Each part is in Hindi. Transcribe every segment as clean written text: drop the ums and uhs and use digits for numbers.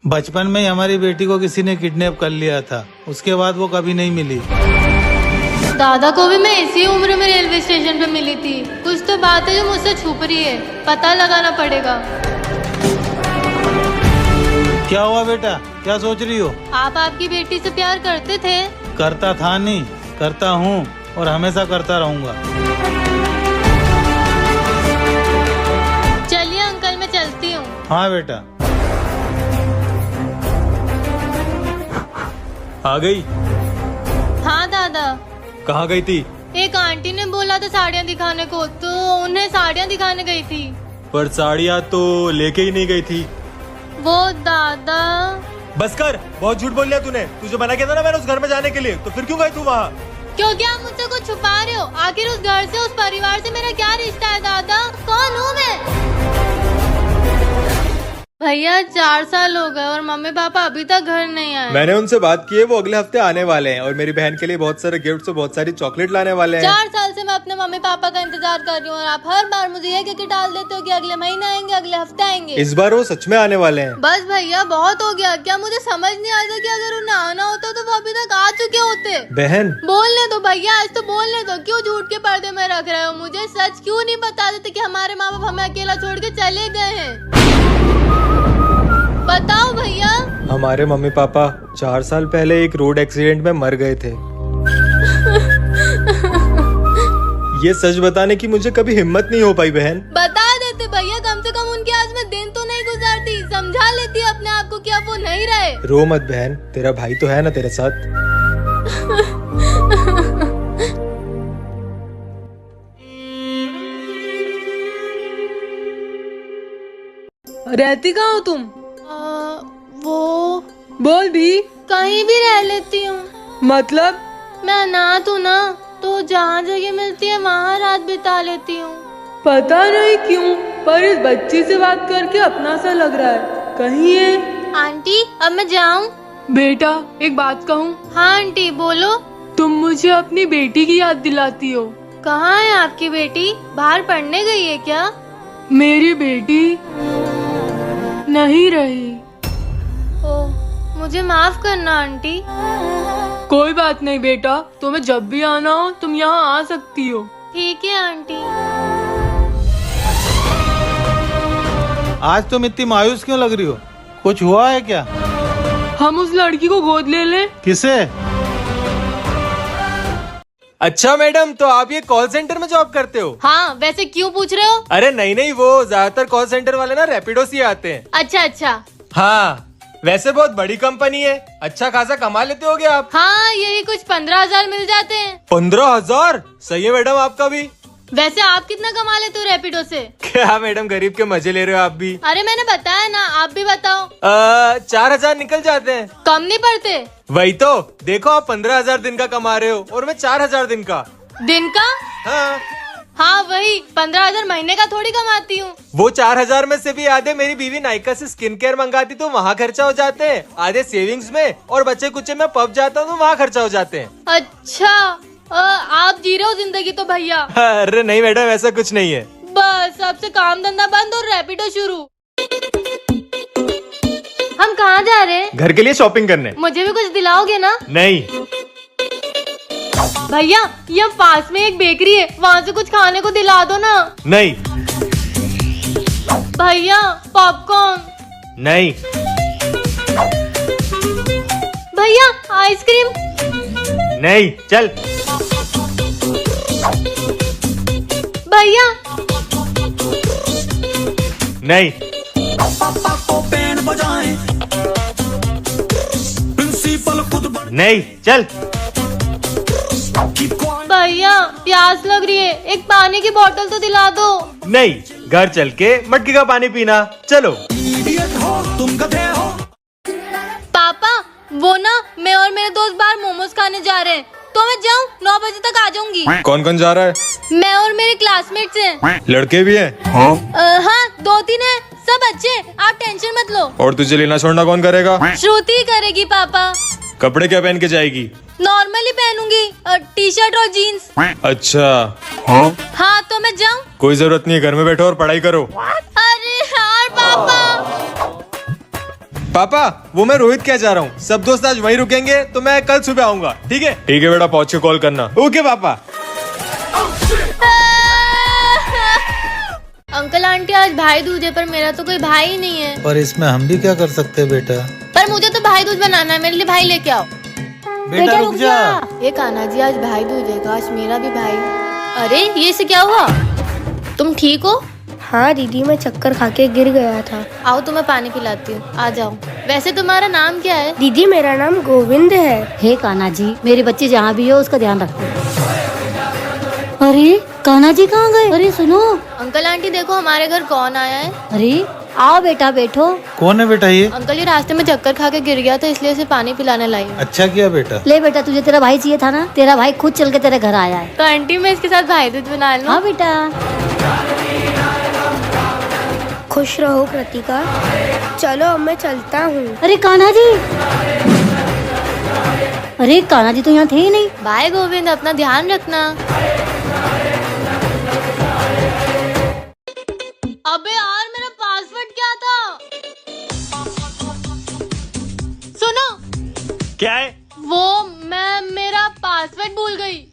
बचपन में ही हमारी बेटी को किसी ने किडनैप कर लिया था, उसके बाद वो कभी नहीं मिली। दादा को भी मैं इसी उम्र में रेलवे स्टेशन पे मिली थी। कुछ तो बात है जो मुझसे छुप रही है, पता लगाना पड़ेगा। क्या हुआ बेटा, क्या सोच रही हो? आप आपकी बेटी से प्यार करते थे? करता था नहीं, करता हूँ और हमेशा करता रहूंगा। चलिए अंकल, मैं चलती हूँ। हाँ बेटा। आ गई? हाँ दादा। कहाँ गई थी? एक आंटी ने बोला था साड़ियाँ दिखाने को, तो उन्हें साड़ियाँ दिखाने गई थी। पर साड़ियाँ तो लेके ही नहीं गई थी। वो दादा। बस कर, बहुत झूठ बोल लिया तूने। तुझे मना किया था ना मैंने उस घर में जाने के लिए, तो फिर क्यों गई तू वहाँ? क्योंकि आप मुझसे कुछ छुपा रहे हो। आखिर उस घर से, उस परिवार से मेरा क्या रिश्ता है दादा? कौन हूँ मैं? भैया 4 साल हो गए और मम्मी पापा अभी तक घर नहीं आए। मैंने उनसे बात की है, वो अगले हफ्ते आने वाले हैं और मेरी बहन के लिए बहुत सारे गिफ्ट्स और बहुत सारी चॉकलेट लाने वाले हैं। 4 साल से मैं अपने मम्मी पापा का इंतजार कर रही हूँ और आप हर बार मुझे ये कहकर टाल देते हो कि अगले महीने आएंगे, अगले हफ्ते आएंगे। इस बार वो सच में आने वाले हैं। बस भैया बहुत हो गया। क्या मुझे समझ नहीं आता कि अगर उन्हें आना होता तो वो अभी तक आ चुके होते। बहन बोलने दो भैया, आज तो बोलने दो। क्यों झूठ के पर्दे में रख रहे हो मुझे? सच क्यों नहीं बता देते कि हमारे माँ बाप हमें अकेला छोड़ के चले गए हैं? बताओ भैया। हमारे मम्मी पापा 4 साल पहले एक रोड एक्सीडेंट में मर गए थे। ये सच बताने की मुझे कभी हिम्मत नहीं हो पाई बहन। बता देते भैया, कम से कम उनके आज में दिन तो नहीं गुजारती। समझा लेती अपने आप को कि अब वो नहीं रहे। रो मत बहन, तेरा भाई तो है ना तेरे साथ। रहती कहाँ हो तुम? वो बोल भी। कहीं भी रह लेती हूँ। मतलब? मैं अनाथ हूँ ना, तो जहाँ जगह मिलती है वहाँ रात बिता लेती हूँ। पता नहीं क्यों, पर इस बच्ची से बात करके अपना सा लग रहा है। कहीं है? आंटी अब मैं जाऊँ? बेटा एक बात कहूँ? हाँ आंटी बोलो। तुम मुझे अपनी बेटी की याद दिलाती हो। कहाँ है आपकी बेटी? बाहर पढ़ने गई है क्या? मेरी बेटी नहीं रही। ओह, मुझे माफ करना आंटी। कोई बात नहीं बेटा, तुम्हें जब भी आना हो तुम यहाँ आ सकती हो। ठीक है आंटी। आज तुम इतनी मायूस क्यों लग रही हो? कुछ हुआ है क्या? हम उस लड़की को गोद ले लें? किसे? अच्छा मैडम, तो आप ये कॉल सेंटर में जॉब करते हो? हाँ, वैसे क्यों पूछ रहे हो? अरे नहीं, वो ज्यादातर कॉल सेंटर वाले ना रैपिडो से आते हैं। अच्छा अच्छा। हाँ, वैसे बहुत बड़ी कंपनी है, अच्छा खासा कमा लेते होगे आप। हाँ, यही कुछ 15,000 मिल जाते हैं। 15,000? सही है मैडम आपका भी। वैसे आप कितना कमा लेते हो रैपिडो से? क्या मैडम, गरीब के मजे ले रहे हो आप भी। अरे मैंने बताया ना, आप भी बताओ। 4,000 निकल जाते हैं। कम नहीं पड़ते? वही तो, देखो आप 15,000 दिन का कमा रहे हो और मैं 4,000 दिन का। दिन का? हाँ। हाँ वही, 15,000 महीने का थोड़ी कमाती हूँ। वो 4,000 में से भी आधे मेरी बीवी नायका से स्किन केयर मंगाती तो वहाँ खर्चा हो जाते हैं, आधे सेविंग्स में, और बच्चे कुचे में पब जाता हूँ तो वहाँ खर्चा हो जाते हैं। अच्छा, आप जी रहे हो जिंदगी तो भैया। अरे नहीं मैडम, ऐसा कुछ नहीं है। बस अब से काम धंधा बंद और रैपिडो शुरू। हम कहाँ जा रहे हैं? घर के लिए शॉपिंग करने। मुझे भी कुछ दिलाओगे ना? नहीं। भैया ये पास में एक बेकरी है, वहाँ से कुछ खाने को दिला दो ना। नहीं। भैया पॉपकॉर्न। नहीं। भैया आइसक्रीम। नहीं, चल। भैया। नहीं। नहीं, चल। भैया प्यास लग रही है, एक पानी की बोतल तो दिला दो। नहीं, घर चल के मटके का पानी पीना, चलो। पापा वो ना, मैं और मेरे दोस्त बाहर मोमोज खाने जा रहे हैं, तो मैं जाऊँ? 9 बजे तक आ जाऊंगी। कौन कौन जा रहा है? मैं और मेरे क्लासमेट्स हैं। लड़के भी हैं? हाँ 2-3 हैं, सब अच्छे, आप टेंशन मत लो। और तुझे लेना छोड़ना कौन करेगा? श्रुति करेगी पापा। कपड़े क्या पहन के जाएगी? नॉर्मली पहनूंगी, टी शर्ट और जीन्स। अच्छा। हाँ तो मैं जाऊँ? कोई जरूरत नहीं है, घर में बैठो और पढ़ाई करो। अरे यार पापा। पापा वो मैं रोहित क्या जा रहा हूँ, सब दोस्त आज वहीं रुकेंगे तो मैं कल सुबह आऊंगा। ठीक है बेटा, पहुंच के कॉल करना। ओके पापा। अंकल आंटी आज भाई दूज है, पर मेरा तो कोई भाई ही नहीं है। पर इसमें हम भी क्या कर सकते हैं बेटा। पर मुझे तो भाई दूज बनाना है, मेरे लिए भाई लेके आओ। बेटा रुक जा। ये कान्हा जी आज भाई दूज है, काश मेरा भी भाई। अरे ये से क्या हुआ? तुम ठीक हो? हाँ दीदी, मैं चक्कर खा के गिर गया था। आओ तुम्हें पानी पिलाती हूँ, आ जाओ। वैसे तुम्हारा नाम क्या है? दीदी मेरा नाम गोविंद है। हे कान्हा जी, मेरे बच्चे जहाँ भी हो उसका ध्यान रखो। अरे कान्हा जी कहाँ गए? अरे सुनो। अंकल आंटी देखो हमारे घर कौन आया है। अरे आओ बेटा बैठो। कौन है बेटा ये? अंकल ये रास्ते में चक्कर खा के गिर गया था, इसलिए इसे पानी पिलाने लाई हूँ। अच्छा किया बेटा। ले बेटा, तुझे तेरा भाई चाहिए था ना, तेरा भाई खुद चल के तेरे घर आया है। तो आंटी मैं इसके साथ भाई दूज बना लूँ? हाँ बेटा। खुश रहो कृतिका। चलो अब मैं चलता हूँ। अरे कान्हा जी, अरे कान्हा जी तो यहाँ थे ही नहीं। बाय गोविंद, अपना ध्यान रखना। अबे यार मेरा पासवर्ड क्या था? सुनो। क्या है? वो मैं मेरा पासवर्ड भूल गई।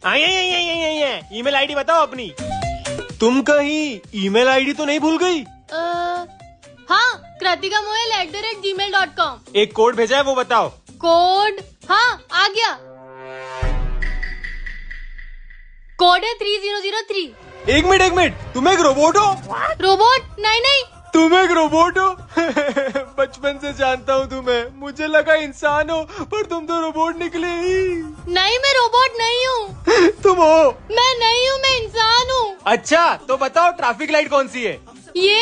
ईमेल आईडी बताओ अपनी। तुम कहीं ईमेल आईडी तो नहीं भूल गई? हाँ, kratikamoel@gmail.com। एक कोड भेजा है वो बताओ। कोड? हाँ आ गया। कोड है 3003। एक मिनट, तुम एक रोबोट हो? रोबोट? नहीं। तुम एक रोबोट हो? बचपन से जानता हूँ तुम्हें, मुझे लगा इंसान हो, पर तुम तो रोबोट निकले ही। नहीं मैं रोबोट नहीं हूँ। तुम हो? मैं नहीं हूँ, मैं इंसान हूँ। अच्छा तो बताओ ट्रैफिक लाइट कौन सी है? ये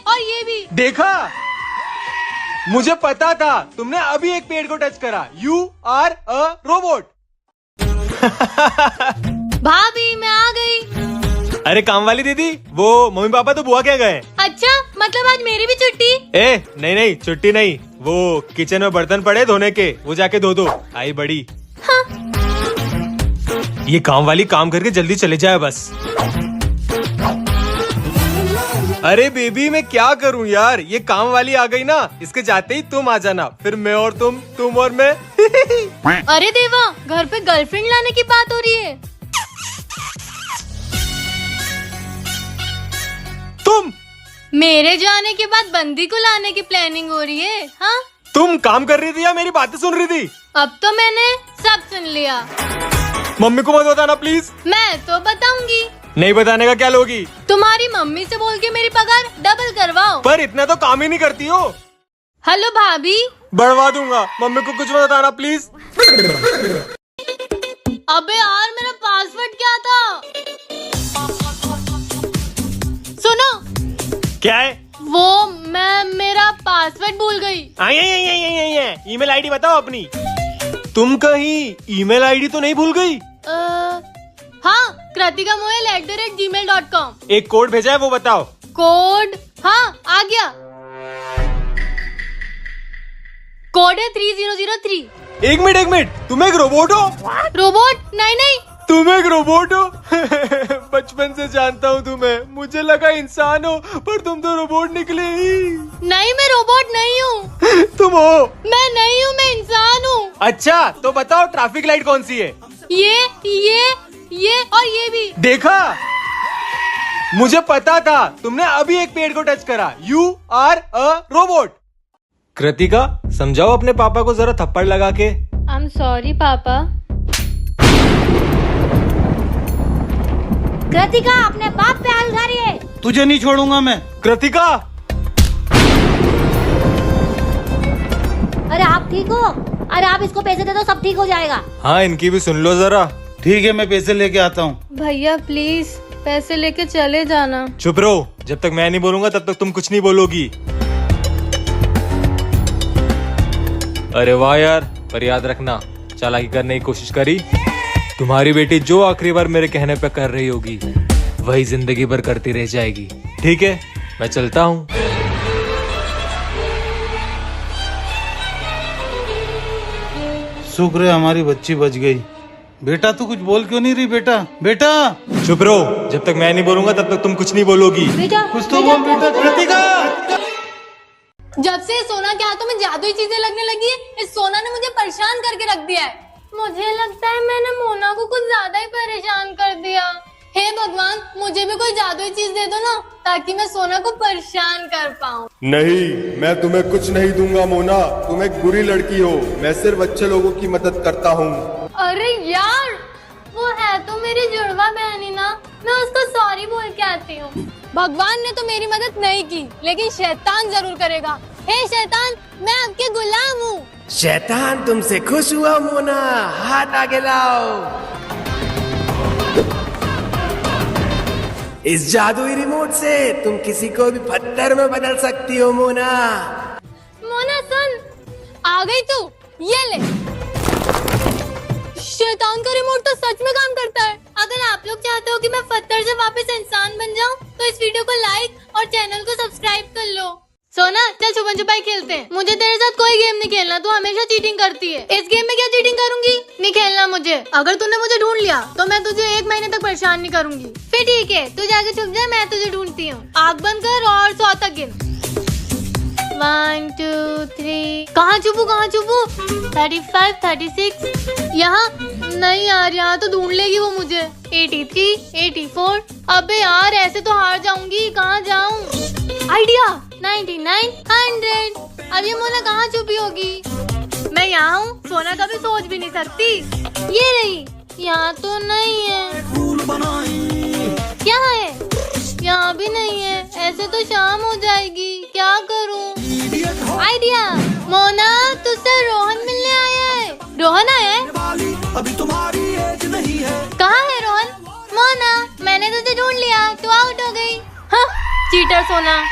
और ये भी। देखा, मुझे पता था। तुमने अभी एक पेड़ को टच करा। You are a robot. भाभी मैं आ गई। अरे काम वाली दीदी, वो मम्मी पापा तो बुआ क्या गए? अच्छा मतलब आज मेरी भी छुट्टी? नहीं छुट्टी नहीं, वो किचन में बर्तन पड़े धोने के, वो जाके धो दो। आई बड़ी। हाँ। ये काम वाली काम करके जल्दी चले जाए बस। अरे बेबी मैं क्या करूं यार, ये काम वाली आ गई ना, इसके जाते ही तुम आ जाना, फिर मैं और तुम और मैं। अरे देवा, घर पे गर्लफ्रेंड लाने की बात हो रही है। तुम मेरे जाने के बाद बंदी को लाने की प्लानिंग हो रही है? हाँ? तुम काम कर रही थी या मेरी बातें सुन रही थी? अब तो मैंने सब सुन लिया। मम्मी को मत बताना प्लीज। मैं तो बताऊंगी। नहीं बताने का क्या लोगी? तुम्हारी मम्मी से बोल के मेरी पगार डबल करवाओ। पर इतना तो काम ही नहीं करती हो। हेलो भाभी। बढ़वा दूंगा, मम्मी को कुछ मत बताना प्लीज। अबे यार मेरा पासवर्ड क्या था? सुनो। क्या है? वो मैं मेरा पासवर्ड भूल गई। ईमेल आईडी बताओ अपनी। तुम कहीं ईमेल आईडी तो नहीं भूल गई? हाँ, kratikamoel@gmail.com। एक कोड भेजा है वो बताओ। कोड? हाँ आ गया। कोड है 3003। एक मिनट, तुम एक रोबोट हो? रोबोट? नहीं। तुम एक रोबोट हो? बचपन से जानता हूँ तुम्हें, मुझे लगा इंसान हो, पर तुम तो रोबोट निकले ही। नहीं मैं रोबोट नहीं हूँ। तुम हो? मैं नहीं हूँ, मैं इंसान हूँ। अच्छा तो बताओ ट्रैफिक लाइट कौन सी है? ये और ये भी। देखा, मुझे पता था। तुमने अभी एक पेड़ को टच करा। You are a robot. Kritika समझाओ अपने पापा को जरा थप्पड़ लगा के। आई एम सॉरी पापा। कृतिका अपने बाप पे हाथ उठा रही है। तुझे नहीं छोड़ूंगा मैं। कृतिका। अरे आप ठीक हो? अरे आप इसको पैसे दे दो, सब ठीक हो जाएगा। हाँ इनकी भी सुन लो जरा। ठीक है मैं पैसे लेके आता हूँ। भैया प्लीज पैसे लेके चले जाना। चुप रहो, जब तक मैं नहीं बोलूंगा तब तक तुम कुछ नहीं बोलोगी। अरे वाह यार, पर याद रखना, चालाकी करने की कोशिश करी, तुम्हारी बेटी जो आखिरी बार मेरे कहने पे कर रही होगी वही जिंदगी भर करती रह जाएगी। ठीक है मैं चलता हूँ। शुक्र है हमारी बच्ची बच गई। बेटा तू कुछ बोल क्यों नहीं रही? बेटा चुप रहो, जब तक मैं नहीं बोलूंगा तब तक तुम कुछ नहीं बोलोगी। बेटा कुछ तो बोल बेटा। कृतिका जब से ये सोना के हाथों में जादुई चीजें लगने लगी है, इस सोना ने मुझे परेशान करके रख दिया है। मुझे लगता है मैंने मोना को कुछ ज्यादा ही परेशान कर दिया। हे भगवान, मुझे भी कोई जादुई चीज दे दो ना, ताकि मैं सोना को परेशान कर पाऊँ। नहीं, मैं तुम्हें कुछ नहीं दूंगा मोना। तुम एक बुरी लड़की हो। मैं सिर्फ अच्छे लोगों की मदद करता हूँ। अरे यार, वो है तो मेरी जुड़वा बहन ही ना, मैं उसको सॉरी बोल के आती हूँ। भगवान ने तो मेरी मदद नहीं की, लेकिन शैतान जरूर करेगा। हे शैतान, मैं आपके गुलाम हूँ। शैतान तुमसे खुश हुआ मोना, हाथ आगे लाओ। इस जादुई रिमोट से तुम किसी को भी पत्थर में बदल सकती हो मोना। मोना सुन, आ गई तू, ये ले। शैतान का रिमोट तो सच में काम करता है। अगर आप लोग चाहते हो कि मैं पत्थर से वापस इंसान बन जाऊं, तो इस वीडियो को लाइक और चैनल को सब्सक्राइब कर लो। सोना, चल छुपन छुपाई खेलते हैं। मुझे तेरे साथ कोई गेम नहीं खेलना, तू हमेशा चीटिंग करती है। इस गेम में क्या चीटिंग करूंगी? नहीं खेलना मुझे। अगर तूने मुझे ढूंढ लिया तो मैं तुझे 1 महीने तक परेशान नहीं करूंगी। फिर ठीक है, तू जाके छुप जा, मैं तुझे ढूंढती हूँ। आँख बंद कर और 100 तक गिन। 1 2 3। कहाँ छुपू 35 36। यहाँ नहीं यार, यहाँ तो ढूंढ लेगी वो मुझे। 83 84। अबे यार, ऐसे तो हार जाऊंगी। कहाँ जाऊँ? आइडिया, 99 100। अब ये मोना कहाँ छुपी होगी? मैं यहाँ हूँ, सोना कभी सोच भी नहीं सकती। ये रही, यहाँ तो नहीं है। क्या है? यहाँ भी नहीं है। ऐसे तो शाम हो जाएगी, क्या करूँ? आइडिया, मोना तुझसे रोहन मिलने आया है। रोहन आया है? अभी तुम्हारी एज नहीं है। कहाँ है रोहन? मोना, मैंने तुझे ढूंढ लिया, तू आउट हो गई। हाँ, चीटर सोना।